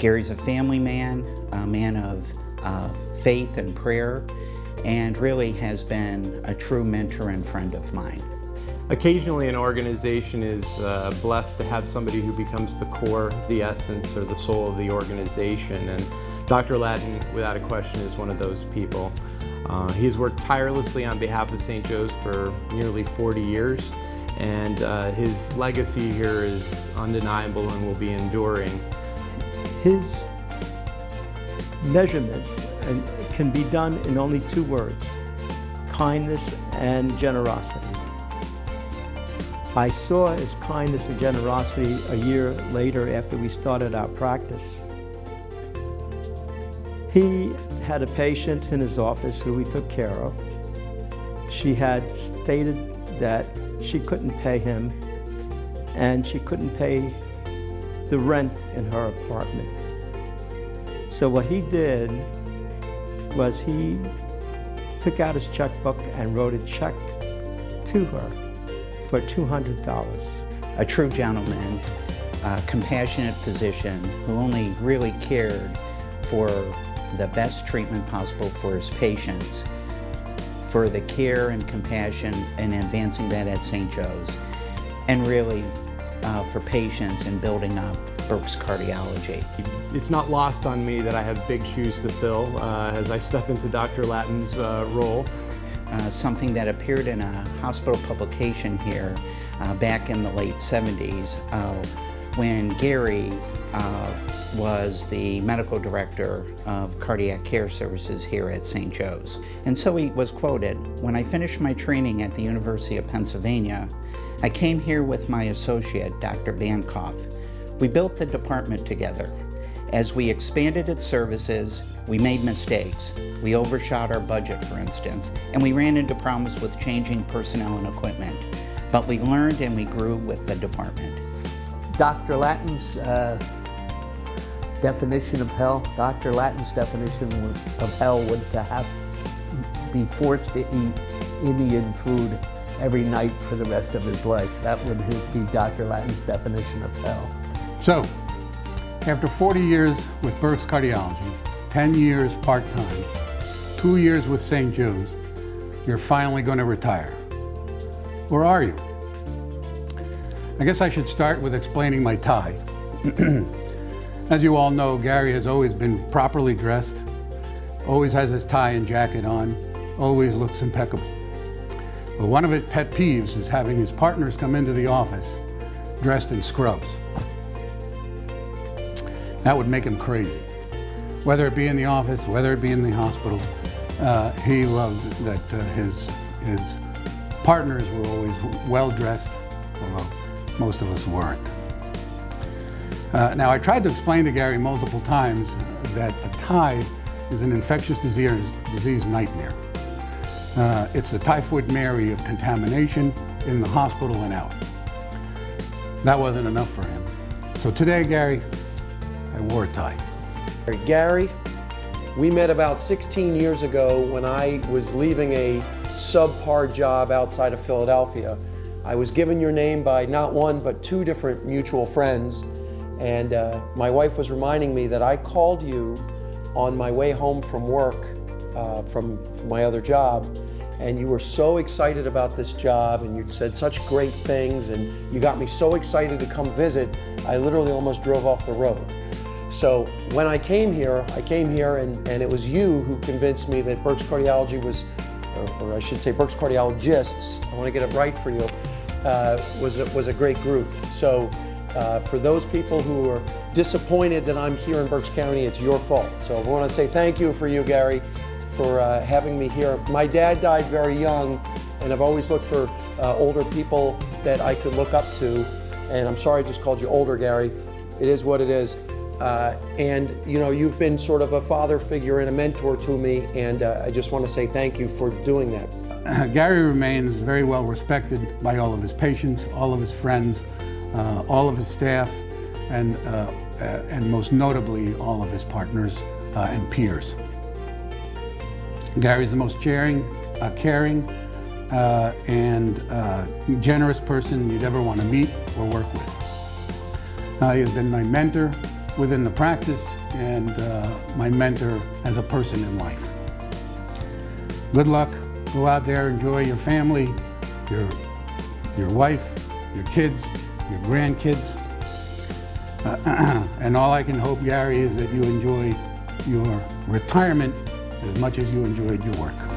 Gary's a family man, a man of faith and prayer, and really has been a true mentor and friend of mine. Occasionally an organization is blessed to have somebody who becomes the core, the essence, or the soul of the organization, and Dr. Lattin, without a question, is one of those people. He has worked tirelessly on behalf of St. Joe's for nearly 40 years, and his legacy here is undeniable and will be enduring. His measurement can be done in only 2 words: kindness and generosity. I saw his kindness and generosity a year later after we started our practice. He had a patient in his office who he took care of. She had stated that she couldn't pay him and she couldn't pay the rent in her apartment. So what he did was he took out his checkbook and wrote a check to her for $200. A true gentleman, a compassionate physician who only really cared for the best treatment possible for his patients, for the care and compassion and advancing that at St. Joe's, and really for patients and building up Berks Cardiology. It's not lost on me that I have big shoes to fill as I step into Dr. Lattin's role. Something that appeared in a hospital publication here back in the late 70s when Gary was the medical director of cardiac care services here at St. Joe's. And so he was quoted, "When I finished my training at the University of Pennsylvania, I came here with my associate, Dr. Bankoff. We built the department together. As we expanded its services, we made mistakes. We overshot our budget, for instance, and we ran into problems with changing personnel and equipment. But we learned and we grew with the department." Dr. Lattin's definition of hell, Dr. Lattin's definition of hell would to be forced to eat Indian food every night for the rest of his life. That would be Dr. Lattin's definition of hell. So, after 40 years with Berks Cardiology, 10 years part-time, 2 years with St. Joe's, you're finally going to retire. Or are you? I guess I should start with explaining my tie. As you all know, Gary has always been properly dressed, always has his tie and jacket on, always looks impeccable. Well, one of his pet peeves is having his partners come into the office dressed in scrubs. That would make him crazy. Whether it be in the office, whether it be in the hospital, he loved that his partners were always well-dressed, although most of us weren't. Now, I tried to explain to Gary multiple times that a tie is an infectious disease nightmare. It's the Typhoid Mary of contamination in the hospital and out. That wasn't enough for him. So today, Gary, I wore a tie. Gary, we met about 16 years ago when I was leaving a subpar job outside of Philadelphia. I was given your name by not one, but 2 different mutual friends. And my wife was reminding me that I called you on my way home from work from my other job, and you were so excited about this job and you said such great things and you got me so excited to come visit, I literally almost drove off the road. So when I came here and it was you who convinced me that Berks Cardiology was, or I should say Berks Cardiologists, I want to get it right for you, was a great group. So for those people who are disappointed that I'm here in Berks County, it's your fault. So I want to say thank you for you, Gary, for having me here. My dad died very young, and I've always looked for older people that I could look up to. And I'm sorry I just called you older, Gary. It is what it is. And you know, you've been sort of a father figure and a mentor to me, and I just want to say thank you for doing that. Gary remains very well respected by all of his patients, all of his friends, all of his staff, and most notably all of his partners and peers. Gary's the most caring, and generous person you'd ever want to meet or work with. He has been my mentor, within the practice and my mentor as a person in life. Good luck. Go out there, enjoy your family, your wife, your kids, your grandkids. And all I can hope, Gary, is that you enjoy your retirement as much as you enjoyed your work.